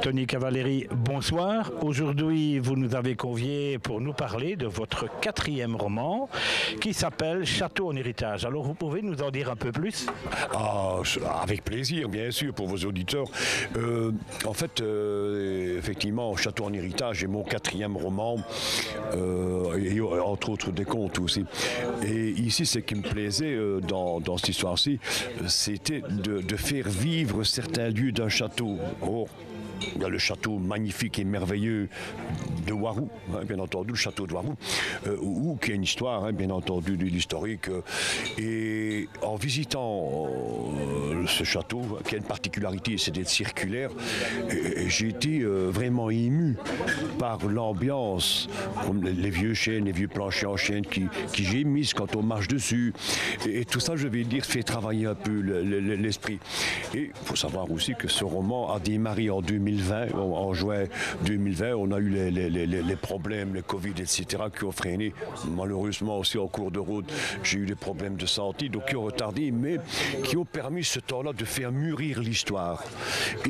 Tony Cavalieri, bonsoir. Aujourd'hui, vous nous avez conviés pour nous parler de votre 4e roman qui s'appelle Château en héritage. Alors, vous pouvez nous en dire un peu plus? Avec plaisir, bien sûr, pour vos auditeurs. Effectivement, Château en héritage est mon 4e roman, et entre autres des contes aussi. Et ici, ce qui me plaisait dans cette histoire-ci, c'était de faire vivre certains lieux d'un château. Il y a le château magnifique et merveilleux de Warou, bien entendu, le château de Warou, qui a une histoire, bien entendu, de l'historique. Et en visitant ce château, qui a une particularité, c'est d'être circulaire, j'ai été vraiment ému par l'ambiance, comme les vieux chênes, les vieux planchers en chêne qui gémissent quand on marche dessus. Et tout ça, je vais dire, fait travailler un peu l'esprit. Et il faut savoir aussi que ce roman a démarré en 2020, en juin 2020, on a eu les problèmes, le Covid, etc., qui ont freiné. Malheureusement aussi en cours de route, j'ai eu des problèmes de santé, donc qui ont retardé, mais qui ont permis ce temps-là de faire mûrir l'histoire.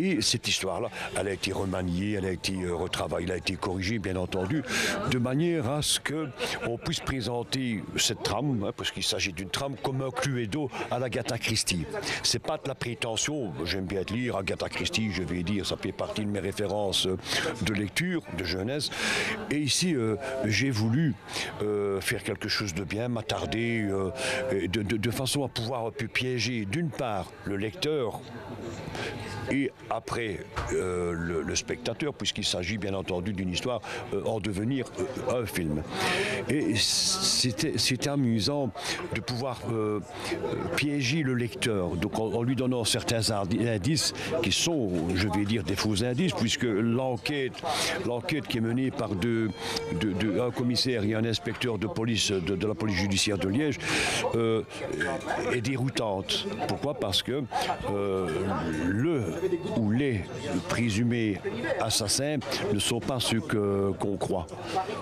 Et cette histoire-là, elle a été remaniée, elle a été retravaillée, elle a été corrigée, bien entendu, de manière à ce qu'on puisse présenter cette trame, parce qu'il s'agit d'une trame comme un Cluedo à l'Agatha Christie. C'est pas de la prétention, j'aime bien lire Agatha Christie, je vais dire, ça fait partie de mes références de lecture, de jeunesse. Et ici, j'ai voulu faire quelque chose de bien, m'attarder de façon à pouvoir un peu piéger, d'une part, le lecteur et après le spectateur, puisqu'il s'agit bien entendu d'une histoire en devenir un film. Et c'était amusant de pouvoir piéger le lecteur, donc en lui donnant certains indices qui sont, je vais dire, des faux indices, puisque l'enquête qui est menée par un commissaire et un inspecteur de police de la police judiciaire de Liège est déroutante. Pourquoi? Parce que les présumés assassins ne sont pas ceux qu'on croit.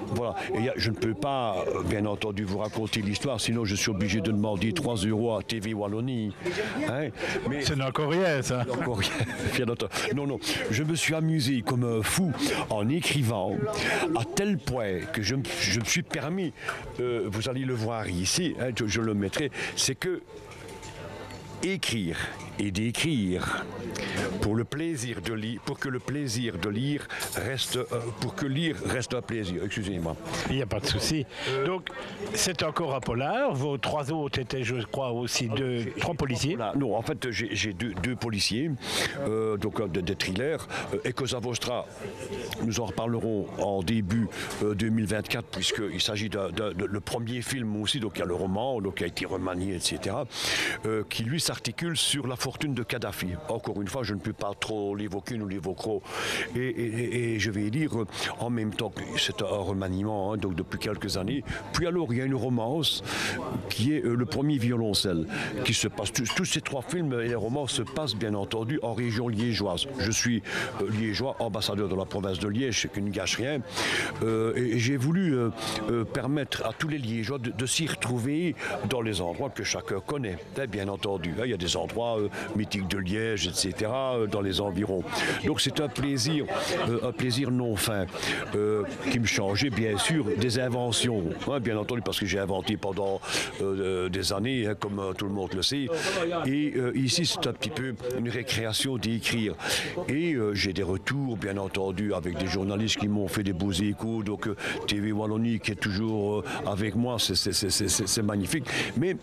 Voilà. Et je ne peux pas, bien entendu, vous raconter l'histoire, sinon je suis obligé de demander 3 € à TV Wallonie. Hein? Mais ce n'est encore rien, ça. Encore rien, bien entendu. Non, je me suis amusé comme un fou en écrivant, à tel point que je me suis permis, vous allez le voir ici, hein, je le mettrai, c'est que écrire et d'écrire pour le plaisir de lire, pour que le plaisir de lire reste, pour que lire reste un plaisir. Excusez-moi. Il n'y a pas de souci. Donc, c'est encore un polar. Vos 3 autres étaient, je crois, aussi 3 policiers. Voilà. Non, en fait, j'ai deux policiers, donc des thrillers. Et Cosa Vostra, nous en reparlerons en début 2024, puisqu'il s'agit le premier film aussi, donc il y a le roman, donc qui a été remanié, etc., qui lui s'articule sur la fortune de Kadhafi. Encore une fois, je ne peux pas trop l'évoquer, nous l'évoquerons. Et je vais dire, en même temps que c'est un remaniement, hein, donc depuis quelques années. Puis alors, il y a une romance qui est le premier violoncelle, qui se passe. Tous ces 3 films et les romans se passent, bien entendu, en région liégeoise. Je suis liégeois, ambassadeur de la province de Liège, ce qui ne gâche rien. Et j'ai voulu permettre à tous les Liégeois de s'y retrouver dans les endroits que chacun connaît, bien entendu. Il y a des endroits mythiques de Liège, etc., dans les environs. Donc c'est un plaisir non fin, qui me changeait bien sûr des inventions, hein, bien entendu, parce que j'ai inventé pendant des années, hein, comme tout le monde le sait. Et ici, c'est un petit peu une récréation d'écrire. Et j'ai des retours, bien entendu, avec des journalistes qui m'ont fait des beaux échos. Donc TV Wallonie qui est toujours avec moi, c'est magnifique. Mais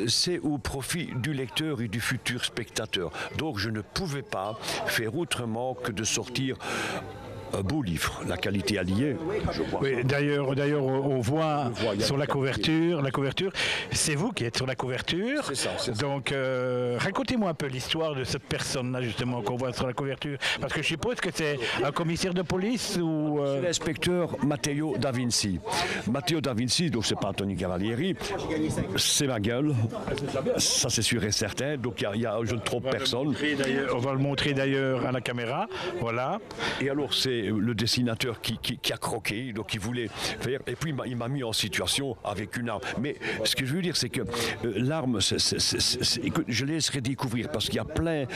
c'est au profit du lecteur et du futur spectateur. Donc je ne pouvais pas faire autrement que de sortir un beau livre, la qualité alliée, je crois. Oui, d'ailleurs, on voit sur la couverture, c'est vous qui êtes sur la couverture. C'est ça. Donc, racontez-moi un peu l'histoire de cette personne-là, justement, qu'on voit sur la couverture. Parce que je suppose que c'est un commissaire de police ou... C'est l'inspecteur Matteo Da Vinci. Matteo Da Vinci, donc c'est pas Tony Cavalieri, c'est ma gueule. Ça, c'est sûr et certain. Donc, je ne trompe personne. On va le montrer d'ailleurs à la caméra. Voilà. Et alors, c'est avait le dessinateur qui a croqué, donc il voulait faire, et puis il m'a mis en situation avec une arme. Mais ce que je veux dire, c'est que l'arme, écoute, je laisserai découvrir, parce qu'il y a plein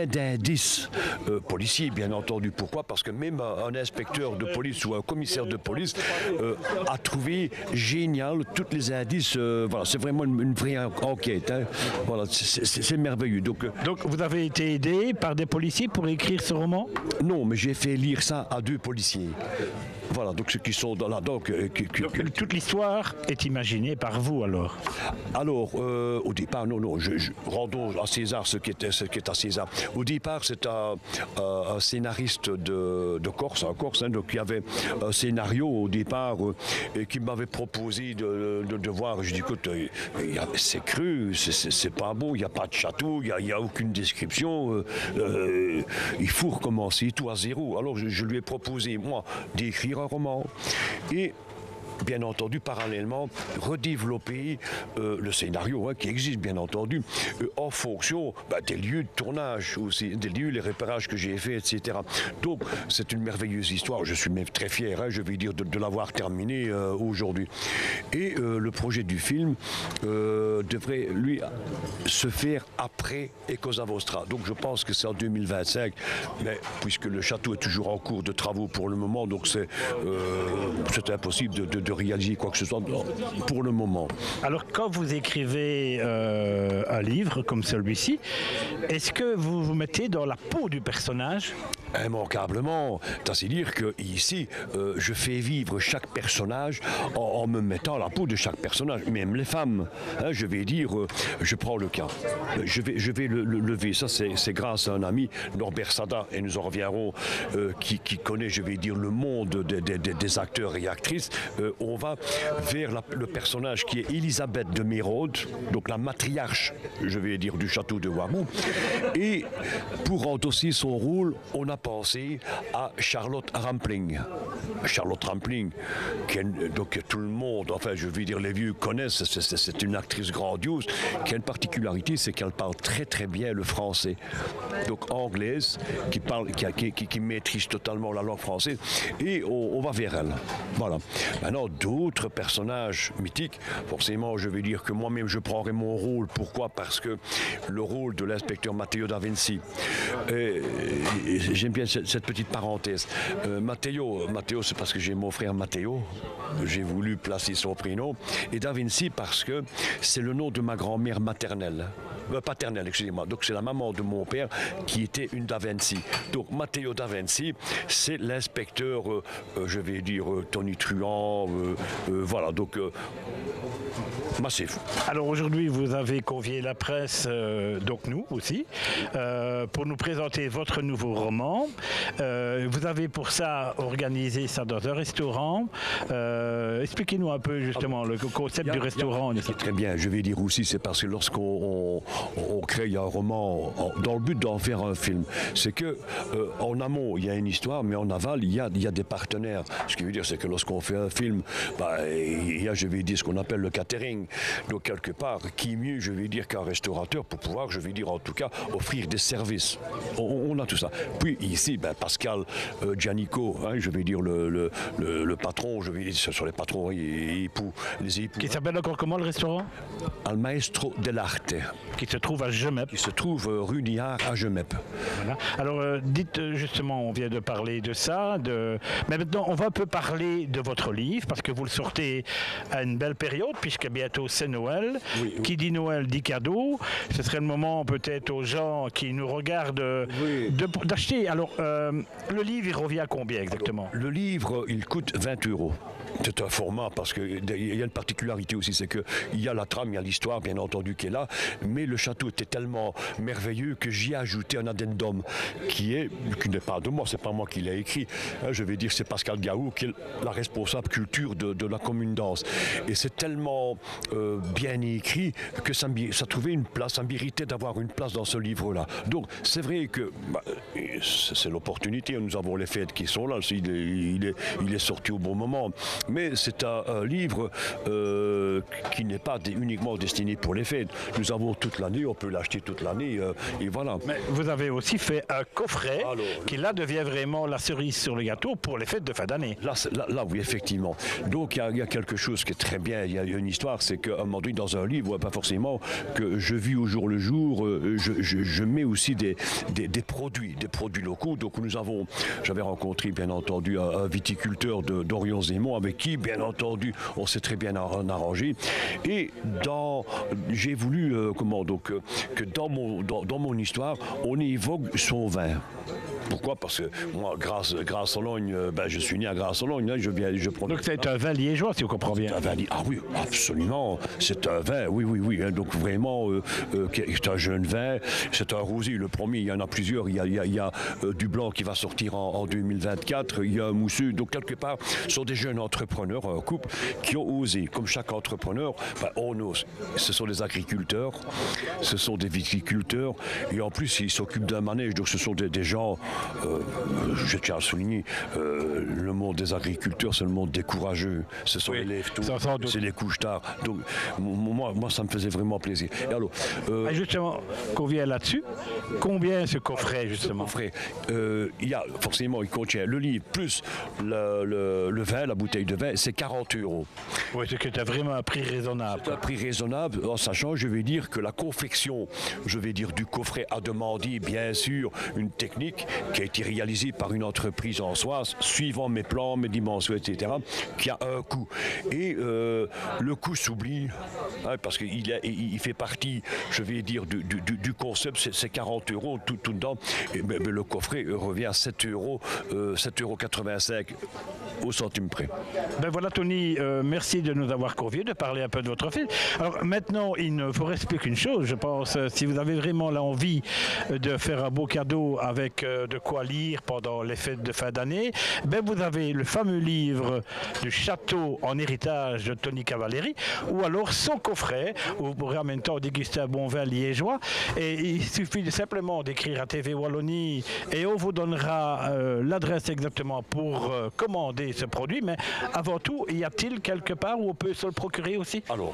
d'indices policiers, bien entendu. Pourquoi? Parce que même un inspecteur de police ou un commissaire de police a trouvé génial tous les indices. Voilà, c'est vraiment une vraie enquête. Hein. Voilà, c'est merveilleux. Donc, vous avez été aidé par des policiers pour écrire ce roman? Non, mais j'ai fait lire ça à 2 policiers. Voilà, donc ceux qui sont dans la... Donc, toute l'histoire est imaginée par vous alors? Alors, au départ, non, rendons à César ce qui est à César. Au départ, c'est un scénariste de Corse, donc il y avait un scénario au départ et qui m'avait proposé de voir. Je dis, écoute, c'est cru, c'est pas bon, il n'y a pas de château, il n'y a aucune description, il faut recommencer tout à zéro. Alors je lui ai proposé, moi, d'écrire un roman et bien entendu, parallèlement, redévelopper le scénario qui existe, bien entendu, en fonction des lieux de tournage, aussi, des lieux, les repérages que j'ai faits, etc. Donc, c'est une merveilleuse histoire. Je suis même très fier, je vais dire, de l'avoir terminée aujourd'hui. Et le projet du film devrait, lui, se faire après Cosa Vostra. Donc, je pense que c'est en 2025, mais puisque le château est toujours en cours de travaux pour le moment, donc c'est impossible de réaliser quoi que ce soit pour le moment. Alors quand vous écrivez un livre comme celui-ci, est-ce que vous vous mettez dans la peau du personnage? Immanquablement. C'est-à-dire que ici, je fais vivre chaque personnage en me mettant à la peau de chaque personnage, même les femmes. Je vais dire, je prends le cas. Je vais le lever. Ça, c'est grâce à un ami, Norbert Sada, et nous en reviendrons, qui connaît, je vais dire, le monde des acteurs et actrices. On va vers le personnage qui est Elisabeth de Mérode, donc la matriarche, je vais dire, du château de Warmont. Et pour endosser son rôle, on a pensé à Charlotte Rampling. Charlotte Rampling, donc tout le monde, enfin je veux dire les vieux connaissent, c'est une actrice grandiose, qui a une particularité, c'est qu'elle parle très très bien le français. Donc anglaise, qui maîtrise totalement la langue française, et on va vers elle. Voilà. Maintenant, d'autres personnages mythiques, forcément je vais dire que moi-même je prendrai mon rôle. Pourquoi? Parce que le rôle de l'inspecteur Matteo Da Vinci, j'aime bien cette petite parenthèse. Matteo, c'est parce que j'ai mon frère Matteo, j'ai voulu placer son prénom, et Da Vinci parce que c'est le nom de ma grand-mère maternelle. Paternelle, excusez-moi. Donc c'est la maman de mon père qui était une Da Vinci. Donc Matteo Da Vinci, c'est l'inspecteur, je vais dire, tonitruant, voilà, donc massif. Alors aujourd'hui, vous avez convié la presse, donc nous aussi, pour nous présenter votre nouveau roman. Vous avez pour ça organisé ça dans un restaurant. Expliquez-nous un peu justement le concept du restaurant. Très bien, je vais dire aussi, c'est parce que lorsqu'on crée un roman dans le but d'en faire un film, c'est que en amont il y a une histoire, mais en aval il y a des partenaires. Ce qui veut dire, c'est que lorsqu'on fait un film, il y a, je vais dire, ce qu'on appelle le catering. Donc quelque part, qui mieux, je vais dire, qu'un restaurateur pour pouvoir, je vais dire en tout cas, offrir des services. On a tout ça. Puis ici, Pascal Giannico, je vais dire le patron, je vais dire, ce sont les patrons et époux, les époux. Qui s'appelle encore comment le restaurant? Al Maestro dell'Arte. Qui se trouve à Gemep. Qui se trouve rue Niard à Gemep. Voilà. Alors dites justement, on vient de parler de ça, mais maintenant on va un peu parler de votre livre, parce que vous le sortez à une belle période, puisque bientôt c'est Noël. Oui. Qui dit Noël dit cadeau. Ce serait le moment peut-être aux gens qui nous regardent d'acheter. Alors le livre, il revient à combien exactement? Alors, le livre, il coûte 20 €. C'est un format parce qu'il y a une particularité aussi, c'est qu'il y a la trame, il y a l'histoire bien entendu qui est là, mais le château était tellement merveilleux que j'y ai ajouté un addendum qui n'est pas de moi, c'est pas moi qui l'ai écrit, je vais dire c'est Pascal Gaou qui est la responsable culture de la commune d'Ans. Et c'est tellement bien écrit que ça trouvait une place, ça méritait d'avoir une place dans ce livre-là. Donc c'est vrai que c'est l'opportunité, nous avons les fêtes qui sont là, il est sorti au bon moment, mais c'est un livre qui n'est pas uniquement destiné pour les fêtes. Nous avons toute l'année, on peut l'acheter toute l'année, et voilà. Mais vous avez aussi fait un coffret qui là devient vraiment la cerise sur le gâteau pour les fêtes de fin d'année. Là, oui, effectivement. Donc il y a quelque chose qui est très bien, il y a une histoire, c'est qu'à un moment donné, dans un livre, pas forcément que je vis au jour le jour, je mets aussi des produits locaux. Donc j'avais rencontré bien entendu un viticulteur d'Orion-Zemont avec qui, bien entendu, on s'est très bien arrangé. Et j'ai voulu, que dans mon histoire, on évoque son vin. Pourquoi? Parce que moi, Grasse-Sologne, je suis né à Grasse-Sologne. Donc c'est un vin liégeois, si vous comprenez bien. Ah oui, absolument. C'est un vin, oui. Hein, donc vraiment, c'est un jeune vin. C'est un rosé, le premier. Il y en a plusieurs. Il y a du blanc qui va sortir en 2024. Il y a un mousseux. Donc quelque part, ce sont des jeunes entrepreneurs, un couple, qui ont osé. Comme chaque entrepreneur, on ose. Ce sont des agriculteurs, ce sont des viticulteurs. Et en plus, ils s'occupent d'un manège. Donc ce sont des gens... je tiens à souligner, le monde des agriculteurs, c'est le monde des courageux. Ce sont les lève-tôt, c'est les couches-tard. Donc, moi, ça me faisait vraiment plaisir. Et alors, justement, qu'on vienne là-dessus, combien ce coffret, justement? Il contient le livre plus le vin, la bouteille de vin, c'est 40 €. Oui, c'est que tu as vraiment un prix raisonnable. C'est un prix raisonnable, en sachant, je vais dire, que la confection, du coffret a demandé, bien sûr, une technique qui a été réalisé par une entreprise en soi, suivant mes plans, mes dimensions, etc., qui a un coût. Et le coût s'oublie, parce qu'il fait partie, je vais dire, du concept, c'est 40 € tout dedans. Et, mais le coffret revient à 7,85 € au centime près. Ben voilà, Tony, merci de nous avoir conviés, de parler un peu de votre film. Alors maintenant, il ne vous reste plus qu'une chose, je pense, si vous avez vraiment l'envie de faire un beau cadeau avec de quoi lire pendant les fêtes de fin d'année, vous avez le fameux livre du château en héritage de Tony Cavalieri, ou alors son coffret, où vous pourrez en même temps déguster un bon vin liégeois. Et il suffit simplement d'écrire à TV Wallonie et on vous donnera l'adresse exactement pour commander ce produit. Mais avant tout, y a-t-il quelque part où on peut se le procurer aussi? Alors,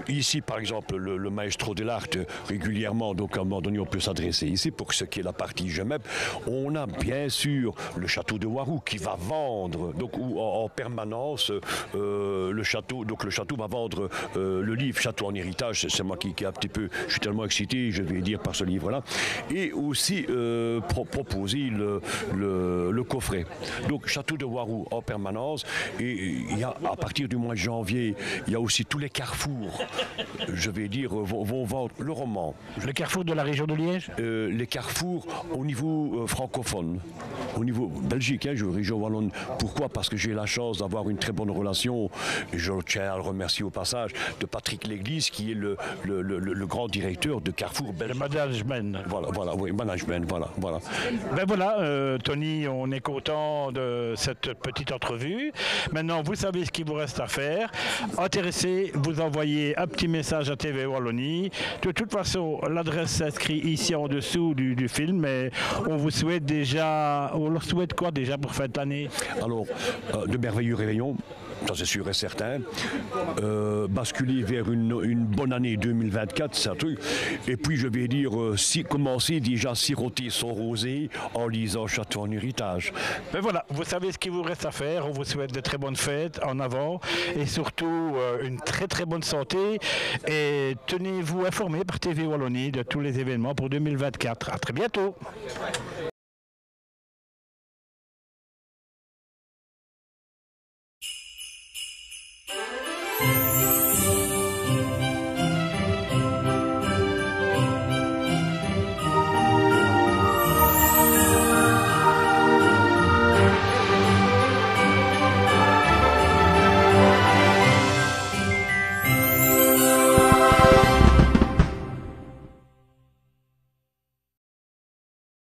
ici par exemple, le maestro dell'arte, régulièrement, donc à un moment donné, on peut s'adresser ici pour ce qui est la partie Gemep. On a bien sûr le château de Warou qui va vendre, donc en permanence, le château va vendre le livre Château en héritage. C'est moi qui est un petit peu, je suis tellement excité, je vais dire, par ce livre-là. Et aussi proposer le coffret. Donc Château de Warou en permanence. Et il y a, à partir du mois de janvier, il y a aussi tous les carrefours, je vais dire, vont vendre le roman. Le carrefour de la région de Liège? Les carrefours au niveau francophone, au niveau Belgique, région wallonne. Pourquoi? Parce que j'ai la chance d'avoir une très bonne relation, et je tiens à le remercier au passage, de Patrick Léglise, qui est le grand directeur de Carrefour Belgique. Le management. Voilà. Voilà, Tony, on est content de cette petite entrevue. Maintenant, vous savez ce qu'il vous reste à faire. Intéressé, vous envoyez un petit message à TV Wallonie. De toute façon, l'adresse s'inscrit ici en dessous du film, et on vous souhaite on leur souhaite quoi déjà pour fin d'année? Alors, de merveilleux réveillons. Ça c'est sûr et certain. Basculer vers une bonne année 2024, c'est un truc. Et puis je vais dire, commencer déjà à siroter son rosé en lisant Château en héritage. Voilà, vous savez ce qu'il vous reste à faire. On vous souhaite de très bonnes fêtes en avant et surtout une très très bonne santé. Et tenez-vous informés par TV Wallonie de tous les événements pour 2024. À très bientôt.